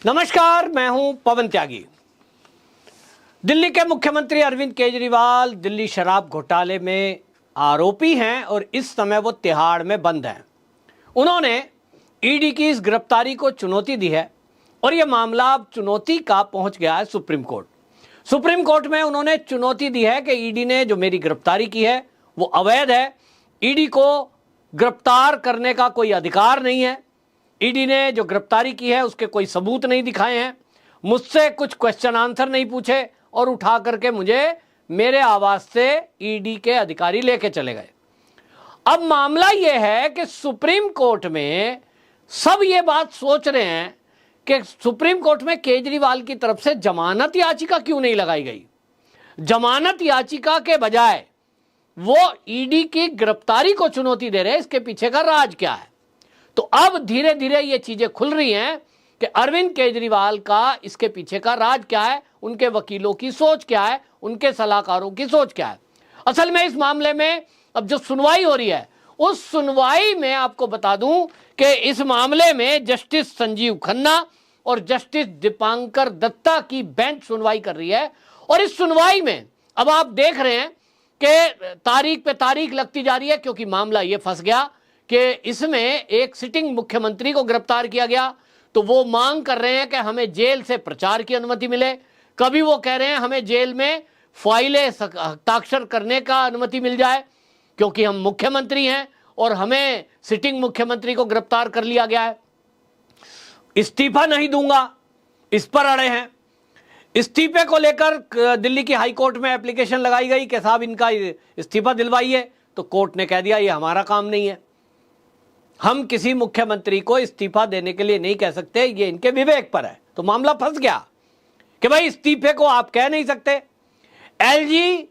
नमस्कार, मैं हूं पवन त्यागी। दिल्ली के मुख्यमंत्री अरविंद केजरीवाल दिल्ली शराब घोटाले में आरोपी हैं और इस समय वो तिहाड़ में बंद हैं। उन्होंने ईडी की इस गिरफ्तारी को चुनौती दी है और यह मामला अब चुनौती का पहुंच गया है सुप्रीम कोर्ट। सुप्रीम कोर्ट में उन्होंने चुनौती दी है कि ईडी ने जो मेरी गिरफ्तारी की है वो अवैध है। ईडी को गिरफ्तार करने का कोई अधिकार नहीं है। ईडी ने जो गिरफ्तारी की है उसके कोई सबूत नहीं दिखाए हैं, मुझसे कुछ क्वेश्चन आंसर नहीं पूछे और उठा करके मुझे मेरे आवास से ईडी के अधिकारी लेके चले गए। अब मामला यह है कि सुप्रीम कोर्ट में सब ये बात सोच रहे हैं कि सुप्रीम कोर्ट में केजरीवाल की तरफ से जमानत याचिका क्यों नहीं लगाई गई। जमानत याचिका के बजाय वो ईडी की गिरफ्तारी को चुनौती दे रहे हैं। इसके पीछे का राज क्या है? तो अब धीरे धीरे ये चीजें खुल रही हैं कि अरविंद केजरीवाल का इसके पीछे का राज क्या है, उनके वकीलों की सोच क्या है, उनके सलाहकारों की सोच क्या है। असल में इस मामले में अब जो सुनवाई हो रही है उस सुनवाई में आपको बता दूं कि इस मामले में जस्टिस संजीव खन्ना और जस्टिस दीपांकर दत्ता की बेंच सुनवाई कर रही है। और इस सुनवाई में अब आप देख रहे हैं कि तारीख पे तारीख लगती जा रही है, क्योंकि मामला ये फंस गया कि इसमें एक सिटिंग मुख्यमंत्री को गिरफ्तार किया गया। तो वो मांग कर रहे हैं कि हमें जेल से प्रचार की अनुमति मिले, कभी वो कह रहे हैं हमें जेल में फाइलें हस्ताक्षर करने का अनुमति मिल जाए क्योंकि हम मुख्यमंत्री हैं और हमें सिटिंग मुख्यमंत्री को गिरफ्तार कर लिया गया है। इस्तीफा नहीं दूंगा, इस पर अड़े हैं। इस्तीफे को लेकर दिल्ली की हाई कोर्ट में एप्लीकेशन लगाई गई कि साहब इनका इस्तीफा दिलवाइए, तो कोर्ट ने कह दिया ये हमारा काम नहीं है, हम किसी मुख्यमंत्री को इस्तीफा देने के लिए नहीं कह सकते, ये इनके विवेक पर है। तो मामला फंस गया कि भाई इस्तीफे को आप कह नहीं सकते। एलजी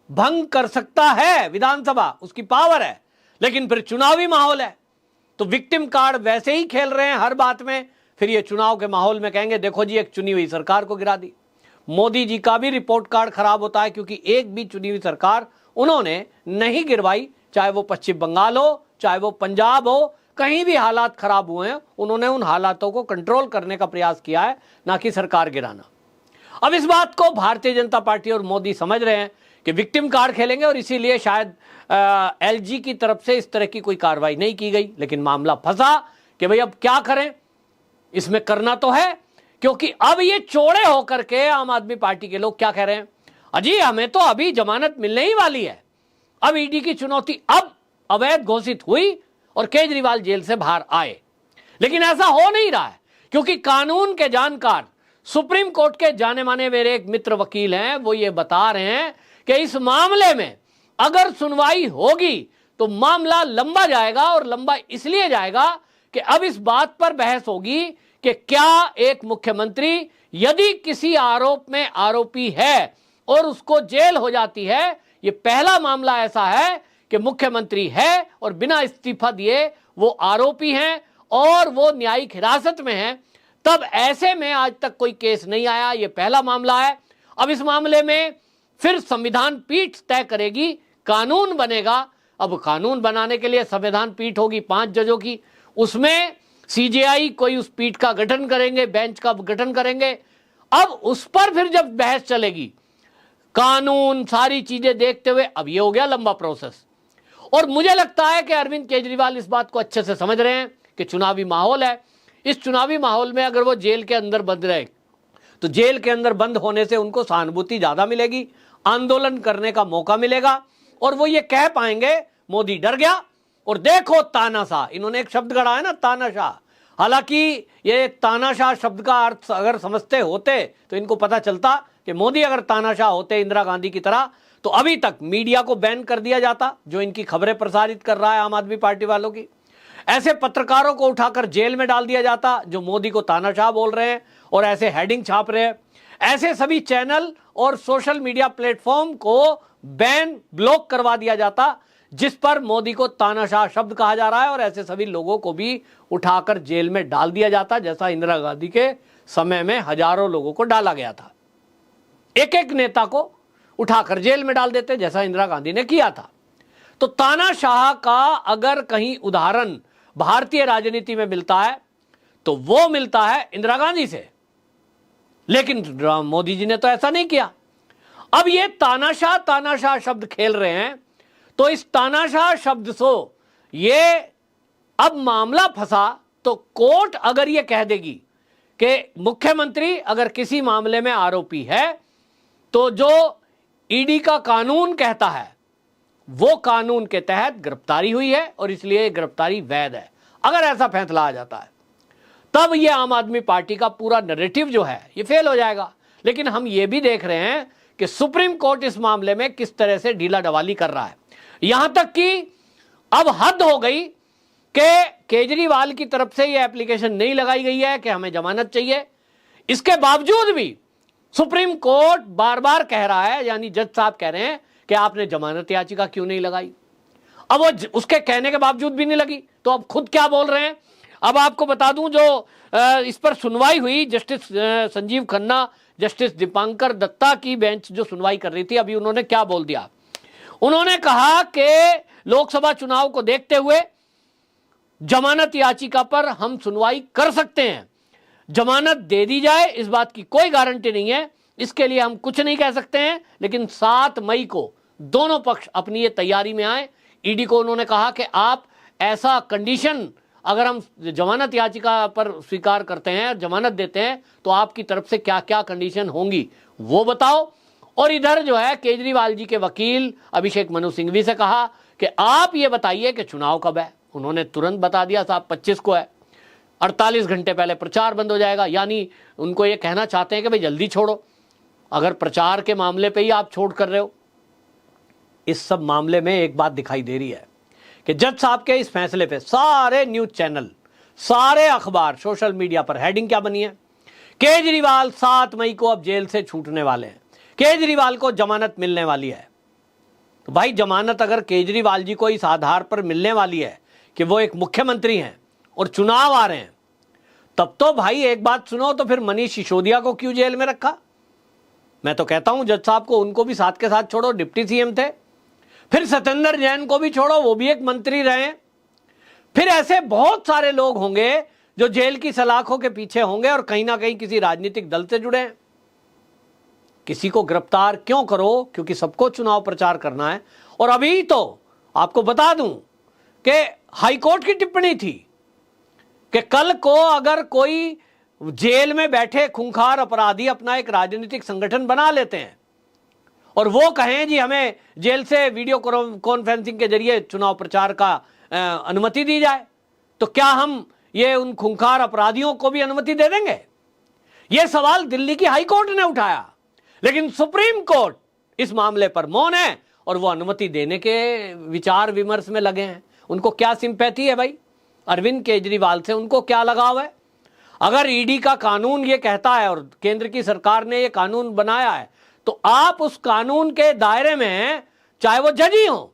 भंग कर सकता है विधानसभा, उसकी पावर है, लेकिन फिर चुनावी माहौल है तो विक्टिम कार्ड वैसे ही खेल रहे हैं हर बात में। फिर ये चुनाव के माहौल में कहेंगे देखो जी एक चुनी हुई सरकार को गिरा दी। मोदी जी का भी रिपोर्ट कार्ड खराब होता है क्योंकि एक भी चुनी हुई सरकार उन्होंने नहीं गिरवाई, चाहे वो पश्चिम बंगाल हो चाहे वो पंजाब हो, कहीं भी हालात खराब हुए हैं उन्होंने उन हालातों को कंट्रोल करने का प्रयास किया है, ना कि सरकार गिराना। अब इस बात को भारतीय जनता पार्टी और मोदी समझ रहे हैं कि विक्टिम कार्ड खेलेंगे और इसीलिए शायद एलजी की तरफ से इस तरह की कोई कार्रवाई नहीं की गई। लेकिन मामला फंसा कि भाई अब क्या करें, इसमें करना तो है, क्योंकि अब ये चौड़े होकर के आम आदमी पार्टी के लोग क्या कह रहे हैं, अजी हमें तो अभी जमानत मिलने ही वाली है, अब ईडी की चुनौती अब अवैध घोषित हुई और केजरीवाल जेल से बाहर आए। लेकिन ऐसा हो नहीं रहा है क्योंकि कानून के जानकार सुप्रीम कोर्ट के जाने माने मेरे एक मित्र वकील हैं, वो ये बता रहे हैं कि इस मामले में अगर सुनवाई होगी तो मामला लंबा जाएगा। और लंबा इसलिए जाएगा कि अब इस बात पर बहस होगी कि क्या एक मुख्यमंत्री यदि किसी आरोप में आरोपी है और उसको जेल हो जाती है, ये पहला मामला ऐसा है कि मुख्यमंत्री है और बिना इस्तीफा दिए वो आरोपी हैं और वो न्यायिक हिरासत में हैं, तब ऐसे में आज तक कोई केस नहीं आया, ये पहला मामला है। अब इस मामले में फिर संविधान पीठ तय करेगी, कानून बनेगा। अब कानून बनाने के लिए संविधान पीठ होगी 5 जजों की, उसमें सीजेआई कोई उस पीठ का गठन करेंगे, बेंच का गठन करेंगे। अब उस पर फिर जब बहस चलेगी, कानून सारी चीजें देखते हुए, अब ये हो गया लंबा प्रोसेस। और मुझे लगता है कि अरविंद केजरीवाल इस बात को अच्छे से समझ रहे हैं कि चुनावी माहौल है। इस चुनावी माहौल में अगर वो जेल के अंदर बंद रहे तो जेल के अंदर बंद होने से उनको सहानुभूति ज्यादा मिलेगी, आंदोलन करने का मौका मिलेगा और वो ये कह पाएंगे मोदी डर गया और देखो तानाशाह, इन्होंने एक शब्द गढ़ा है ना तानाशाह। हालांकि ये तानाशाह शब्द का अर्थ अगर समझते होते तो इनको पता चलता कि मोदी अगर तानाशाह होते इंदिरा गांधी की तरह तो अभी तक मीडिया को बैन कर दिया जाता जो इनकी खबरें प्रसारित कर रहा है आम आदमी पार्टी वालों की। ऐसे पत्रकारों को उठाकर जेल में डाल दिया जाता जो मोदी को तानाशाह बोल रहे हैं और ऐसे हेडिंग छाप रहे हैं। ऐसे सभी चैनल और सोशल मीडिया प्लेटफॉर्म को बैन ब्लॉक करवा दिया जाता जिस पर मोदी को तानाशाह शब्द कहा जा रहा है, और ऐसे सभी लोगों को भी उठाकर जेल में डाल दिया जाता जैसा इंदिरा गांधी के समय में हजारों लोगों को डाला गया था। एक एक नेता को उठाकर जेल में डाल देते जैसा इंदिरा गांधी ने किया था। तो तानाशाह का अगर कहीं उदाहरण भारतीय राजनीति में मिलता है तो वो मिलता है इंदिरा गांधी से, लेकिन मोदी जी ने तो ऐसा नहीं किया। अब ये तानाशाह शब्द खेल रहे हैं, तो इस तानाशाह शब्द से ये अब मामला फंसा, तो कोर्ट अगर ये कह देगी कि मुख्यमंत्री अगर किसी मामले में आरोपी है तो जो ईडी का कानून कहता है वो कानून के तहत गिरफ्तारी हुई है और इसलिए गिरफ्तारी वैध है, अगर ऐसा फैसला आ जाता है, तब ये आम आदमी पार्टी का पूरा नैरेटिव जो है ये फेल हो जाएगा। लेकिन हम ये भी देख रहे हैं कि सुप्रीम कोर्ट इस मामले में किस तरह से ढीला ढवाली कर रहा है, यहां तक कि अब हद हो गई कि केजरीवाल की तरफ से यह एप्लीकेशन नहीं लगाई गई है कि हमें जमानत चाहिए। इसके बावजूद भी सुप्रीम कोर्ट बार बार कह रहा है, यानी जज साहब कह रहे हैं कि आपने जमानत याचिका क्यों नहीं लगाई। अब वो उसके कहने के बावजूद भी नहीं लगी, तो अब खुद क्या बोल रहे हैं। अब आपको बता दूं, जो इस पर सुनवाई हुई, जस्टिस संजीव खन्ना, जस्टिस दीपांकर दत्ता की बेंच जो सुनवाई कर रही थी, अभी उन्होंने क्या बोल दिया। उन्होंने कहा कि लोकसभा चुनाव को देखते हुए जमानत याचिका पर हम सुनवाई कर सकते हैं, जमानत दे दी जाए इस बात की कोई गारंटी नहीं है, इसके लिए हम कुछ नहीं कह सकते हैं, लेकिन 7 मई को दोनों पक्ष अपनी ये तैयारी में आए। ईडी को उन्होंने कहा कि आप ऐसा कंडीशन, अगर हम जमानत याचिका पर स्वीकार करते हैं और जमानत देते हैं तो आपकी तरफ से क्या क्या कंडीशन होंगी वो बताओ। और इधर जो है केजरीवाल जी के वकील अभिषेक मनु सिंघवी से कहा कि आप ये बताइए कि चुनाव कब है। उन्होंने तुरंत बता दिया, साहब 25 को है, 48 घंटे पहले प्रचार बंद हो जाएगा। यानी उनको ये कहना चाहते हैं कि भाई जल्दी छोड़ो, अगर प्रचार के मामले पे ही आप छोड़ कर रहे हो। इस सब मामले में एक बात दिखाई दे रही है कि जज साहब के इस फैसले पे सारे न्यूज चैनल, सारे अखबार, सोशल मीडिया पर हेडिंग क्या बनी है, केजरीवाल 7 मई को अब जेल से छूटने वाले हैं, केजरीवाल को जमानत मिलने वाली है। तो भाई जमानत अगर केजरीवाल जी को इस आधार पर मिलने वाली है कि वो एक मुख्यमंत्री हैं और चुनाव आ रहे हैं, तब तो भाई एक बात सुनो, तो फिर मनीष सिसोदिया को क्यों जेल में रखा। मैं तो कहता हूं जज साहब को, उनको भी साथ के साथ छोड़ो, डिप्टी सीएम थे। फिर सत्येंद्र जैन को भी छोड़ो, वो भी एक मंत्री रहे। फिर ऐसे बहुत सारे लोग होंगे जो जेल की सलाखों के पीछे होंगे और कहीं ना कहीं किसी राजनीतिक दल से जुड़े हैं। किसी को गिरफ्तार क्यों करो, क्योंकि सबको चुनाव प्रचार करना है। और अभी तो आपको बता दूं कि हाईकोर्ट की टिप्पणी थी कि कल को अगर कोई जेल में बैठे खूंखार अपराधी अपना एक राजनीतिक संगठन बना लेते हैं और वो कहें जी हमें जेल से वीडियो कॉन्फ्रेंसिंग के जरिए चुनाव प्रचार का अनुमति दी जाए, तो क्या हम ये उन खूंखार अपराधियों को भी अनुमति दे देंगे। यह सवाल दिल्ली की हाईकोर्ट ने उठाया, लेकिन सुप्रीम कोर्ट इस मामले पर मौन है और वो अनुमति देने के विचार विमर्श में लगे हैं। उनको क्या सिंपैथी है भाई अरविंद केजरीवाल से, उनको क्या लगाव है। अगर ईडी का कानून ये कहता है और केंद्र की सरकार ने ये कानून बनाया है, तो आप उस कानून के दायरे में हैं, चाहे वो जज ही हो।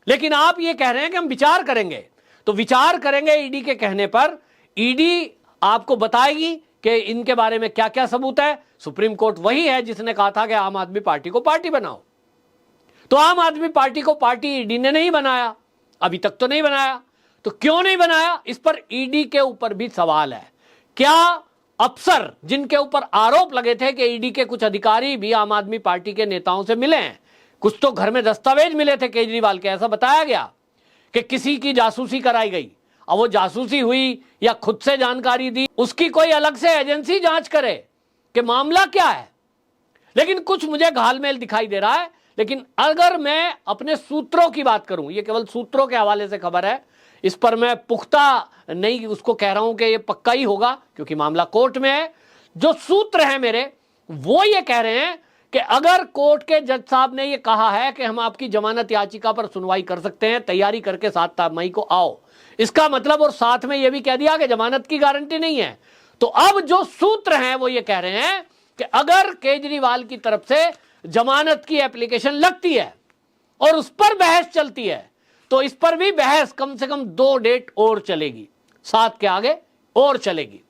लेकिन आप ये कह रहे हैं कि हम विचार करेंगे, तो विचार करेंगे ईडी के कहने पर। ईडी आपको बताएगी कि इनके बारे में क्या क्या सबूत है। सुप्रीम कोर्ट वही है जिसने कहा था कि आम आदमी पार्टी को पार्टी बनाओ, तो आम आदमी पार्टी को पार्टी ईडी ने नहीं बनाया, अभी तक तो नहीं बनाया। तो क्यों नहीं बनाया, इस पर ईडी के ऊपर भी सवाल है। क्या अफसर जिनके ऊपर आरोप लगे थे कि ईडी के कुछ अधिकारी भी आम आदमी पार्टी के नेताओं से मिले हैं, कुछ तो घर में दस्तावेज मिले थे केजरीवाल के, ऐसा बताया गया कि किसी की जासूसी कराई गई। अब वो जासूसी हुई या खुद से जानकारी दी, उसकी कोई अलग से एजेंसी जांच करे कि मामला क्या है। लेकिन कुछ मुझे घालमेल दिखाई दे रहा है। लेकिन अगर मैं अपने सूत्रों की बात करूं, ये केवल सूत्रों के हवाले से खबर है, इस पर मैं पुख्ता नहीं उसको कह रहा हूं कि ये पक्का ही होगा क्योंकि मामला कोर्ट में है। जो सूत्र है मेरे, वो ये कह रहे हैं कि अगर कोर्ट के जज साहब ने ये कहा है कि हम आपकी जमानत याचिका पर सुनवाई कर सकते हैं, तैयारी करके 7 मई को आओ, इसका मतलब, और साथ में यह भी कह दिया कि जमानत की गारंटी नहीं है, तो अब जो सूत्र हैं वो ये कह रहे हैं कि अगर केजरीवाल की तरफ से जमानत की एप्लीकेशन लगती है और उस पर बहस चलती है, तो इस पर भी बहस कम से कम 2 डेट और चलेगी, 7 के आगे और चलेगी।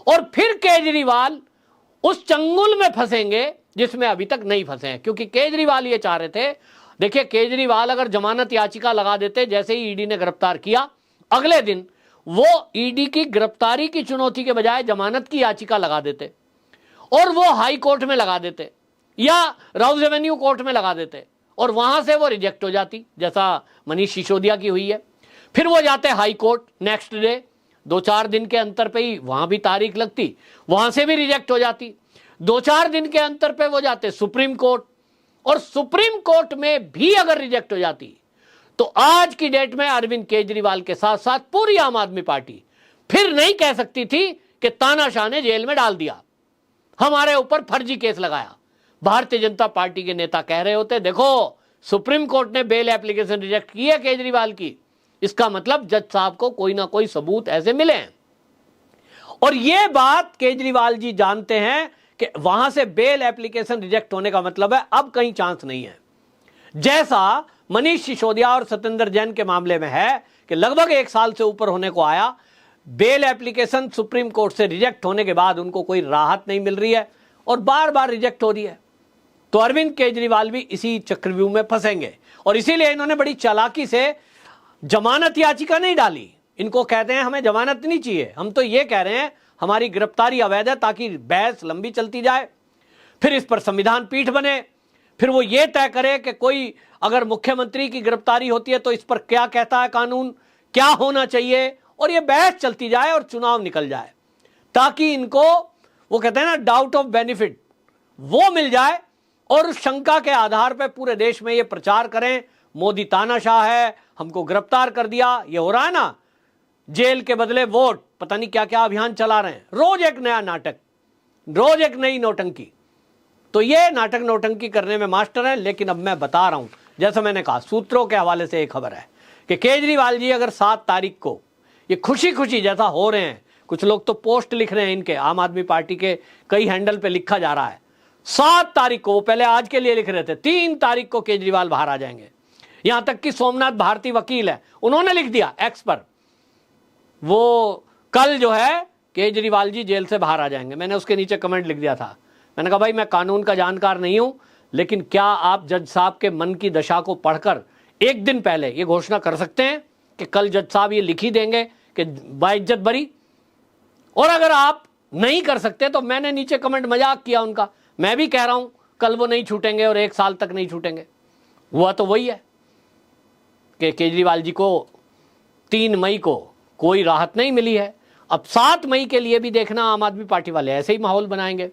और फिर केजरीवाल उस चंगुल में फंसेंगे जिसमें अभी तक नहीं फंसे हैं। क्योंकि केजरीवाल ये चाह रहे थे, देखिए केजरीवाल अगर जमानत याचिका लगा देते, जैसे ही ईडी ने गिरफ्तार किया, अगले दिन वो ईडी की गिरफ्तारी की चुनौती के बजाय जमानत की याचिका लगा देते और वो हाई कोर्ट में लगा देते या राउज एवेन्यू कोर्ट में लगा देते और वहां से वो रिजेक्ट हो जाती, जैसा मनीष सिसोदिया की हुई है। फिर वो जाते हाई कोर्ट, नेक्स्ट डे 2-4 दिन के अंतर पे ही वहां भी तारीख लगती, वहां से भी रिजेक्ट हो जाती। 2-4 दिन के अंतर पे वो जाते सुप्रीम कोर्ट और सुप्रीम कोर्ट में भी अगर रिजेक्ट हो जाती तो आज की डेट में अरविंद केजरीवाल के साथ साथ पूरी आम आदमी पार्टी फिर नहीं कह सकती थी कि तानाशाह ने जेल में डाल दिया, हमारे ऊपर फर्जी केस लगाया। भारतीय जनता पार्टी के नेता कह रहे होते, देखो सुप्रीम कोर्ट ने बेल एप्लीकेशन रिजेक्ट की है केजरीवाल की, इसका मतलब जज साहब को कोई ना कोई सबूत ऐसे मिले हैं। और यह बात केजरीवाल जी जानते हैं कि वहां से बेल एप्लीकेशन रिजेक्ट होने का मतलब है अब कहीं चांस नहीं है। जैसा मनीष सिसोदिया और सत्येंद्र जैन के मामले में है कि लगभग 1 साल से ऊपर होने को आया, बेल एप्लीकेशन सुप्रीम कोर्ट से रिजेक्ट होने के बाद उनको कोई राहत नहीं मिल रही है और बार बार रिजेक्ट हो रही है। तो अरविंद केजरीवाल भी इसी चक्रव्यूह में फंसेंगे और इसीलिए इन्होंने बड़ी चालाकी से जमानत याचिका नहीं डाली। इनको कहते हैं हमें जमानत नहीं चाहिए, हम तो ये कह रहे हैं हमारी गिरफ्तारी अवैध है ताकि बहस लंबी चलती जाए, फिर इस पर संविधान पीठ बने, फिर वो ये तय करे कि कोई अगर मुख्यमंत्री की गिरफ्तारी होती है तो इस पर क्या कहता है कानून, क्या होना चाहिए, और ये बहस चलती जाए और चुनाव निकल जाए, ताकि इनको वो कहते हैं ना डाउट ऑफ बेनिफिट वो मिल जाए और उस शंका के आधार पर पूरे देश में ये प्रचार करें मोदी तानाशाह है, हमको गिरफ्तार कर दिया। ये हो रहा है ना, जेल के बदले वोट, पता नहीं क्या क्या अभियान चला रहे हैं, रोज एक नया नाटक, रोज एक नई नौटंकी। तो ये नाटक नौटंकी करने में मास्टर है। लेकिन अब मैं बता रहा हूं, जैसा मैंने कहा, सूत्रों के हवाले से एक खबर है कि केजरीवाल जी अगर 7 तारीख को ये खुशी खुशी जैसा हो रहे हैं, कुछ लोग तो पोस्ट लिख रहे हैं, इनके आम आदमी पार्टी के कई हैंडल पे लिखा जा रहा है 7 तारीख को, वो पहले आज के लिए लिख रहे थे 3 तारीख को केजरीवाल बाहर आ जाएंगे। यहां तक कि सोमनाथ भारती वकील है, उन्होंने लिख दिया एक्स पर, वो कल जो है केजरीवाल जी जेल से बाहर आ जाएंगे। मैंने उसके नीचे कमेंट लिख दिया था, मैंने कहा भाई मैं कानून का जानकार नहीं हूं, लेकिन क्या आप जज साहब के मन की दशा को पढ़कर एक दिन पहले ये घोषणा कर सकते हैं कि कल जज साहब ये लिख ही देंगे कि बाइज्जत बरी? और अगर आप नहीं कर सकते तो मैंने नीचे कमेंट मजाक किया उनका, मैं भी कह रहा हूं कल वो नहीं छूटेंगे और 1 साल तक नहीं छूटेंगे। हुआ तो वही है कि केजरीवाल जी को 3 मई को कोई राहत नहीं मिली है। अब 7 मई के लिए भी देखना, आम आदमी पार्टी वाले ऐसे ही माहौल बनाएंगे,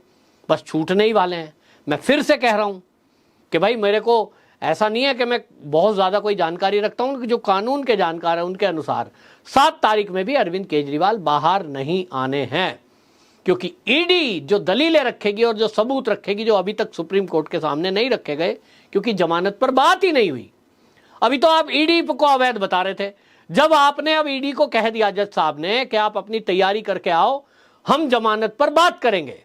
बस छूटने ही वाले हैं। मैं फिर से कह रहा हूं कि भाई मेरे को ऐसा नहीं है कि मैं बहुत ज़्यादा कोई जानकारी रखता हूं, कि जो कानून के जानकार हैं उनके अनुसार 7 तारीख में भी अरविंद केजरीवाल बाहर नहीं आने हैं, क्योंकि ईडी जो दलीलें रखेगी और जो सबूत रखेगी जो अभी तक सुप्रीम कोर्ट के सामने नहीं रखे गए, क्योंकि जमानत पर बात ही नहीं हुई। अभी तो आप ईडी को अवैध बता रहे थे, जब आपने अब ईडी को कह दिया जज साहब ने कि आप अपनी तैयारी करके आओ, हम जमानत पर बात करेंगे,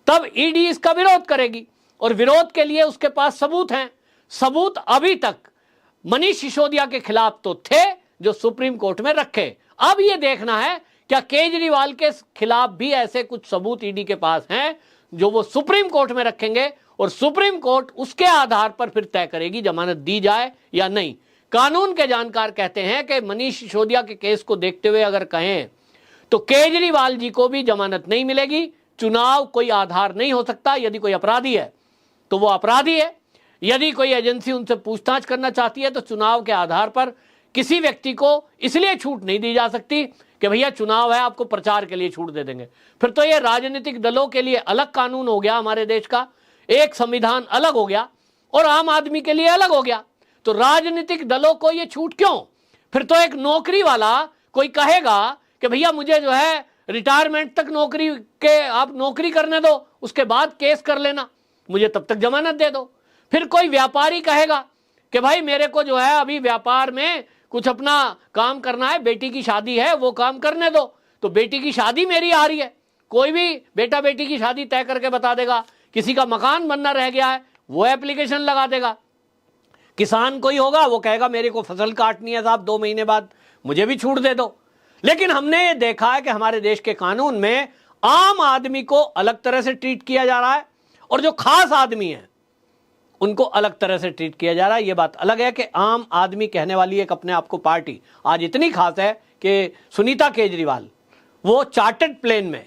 तब ईडी इसका विरोध करेगी और विरोध के लिए उसके पास सबूत हैं। सबूत अभी तक मनीष सिसोदिया के खिलाफ तो थे जो सुप्रीम कोर्ट में रखे। अब यह देखना है क्या केजरीवाल के खिलाफ भी ऐसे कुछ सबूत ईडी के पास हैं जो वो सुप्रीम कोर्ट में रखेंगे और सुप्रीम कोर्ट उसके आधार पर फिर तय करेगी जमानत दी जाए या नहीं। कानून के जानकार कहते हैं कि मनीष सिसोदिया के केस को देखते हुए अगर कहें तो केजरीवाल जी को भी जमानत नहीं मिलेगी। चुनाव कोई आधार नहीं हो सकता। यदि कोई अपराधी है तो वो अपराधी है, यदि कोई एजेंसी उनसे पूछताछ करना चाहती है तो चुनाव के आधार पर किसी व्यक्ति को इसलिए छूट नहीं दी जा सकती कि भैया चुनाव है आपको प्रचार के लिए छूट दे देंगे। फिर तो ये राजनीतिक दलों के लिए अलग कानून हो गया, हमारे देश का एक संविधान अलग हो गया और आम आदमी के लिए अलग हो गया। तो राजनीतिक दलों को ये छूट क्यों? फिर तो एक नौकरी वाला कोई कहेगा कि भैया मुझे जो है रिटायरमेंट तक नौकरी के आप नौकरी करने दो, उसके बाद केस कर लेना, मुझे तब तक जमानत दे दो। फिर कोई व्यापारी कहेगा कि भाई मेरे को जो है अभी व्यापार में कुछ अपना काम करना है, बेटी की शादी है वो काम करने दो, तो बेटी की शादी मेरी आ रही है, कोई भी बेटा बेटी की शादी तय करके बता देगा। किसी का मकान बनना रह गया है वो एप्लीकेशन लगा देगा। किसान कोई होगा वो कहेगा मेरे को फसल काटनी है साहब 2 महीने बाद, मुझे भी छूट दे दो। लेकिन हमने ये देखा है कि हमारे देश के कानून में आम आदमी को अलग तरह से ट्रीट किया जा रहा है और जो खास आदमी है उनको अलग तरह से ट्रीट किया जा रहा है। ये बात अलग है कि आम आदमी कहने वाली एक अपने आप को पार्टी आज इतनी खास है कि सुनीता केजरीवाल वो चार्टर्ड प्लेन में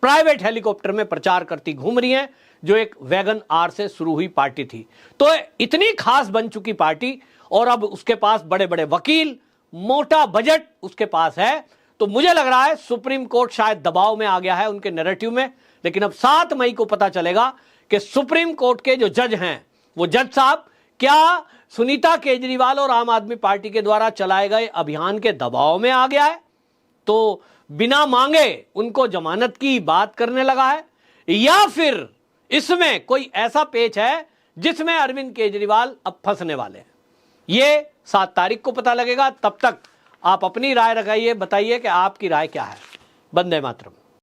प्राइवेट हेलीकॉप्टर में प्रचार करती घूम रही हैं, जो एक वैगन आर से शुरू हुई पार्टी थी। तो इतनी खास बन चुकी पार्टी, और अब उसके पास बड़े बड़े वकील, मोटा बजट उसके पास है। तो मुझे लग रहा है सुप्रीम कोर्ट शायद दबाव में आ गया है उनके नैरेटिव में। लेकिन अब 7 मई को पता चलेगा कि सुप्रीम कोर्ट के जो जज हैं, वो जज साहब क्या सुनीता केजरीवाल और आम आदमी पार्टी के द्वारा चलाए गए अभियान के दबाव में आ गया है, तो बिना मांगे उनको जमानत की बात करने लगा है, या फिर इसमें कोई ऐसा पेच है जिसमें अरविंद केजरीवाल अब फंसने वाले हैं। ये 7 तारीख को पता लगेगा। तब तक आप अपनी राय लगाइए, बताइए कि आपकी राय क्या है। वंदे मातरम।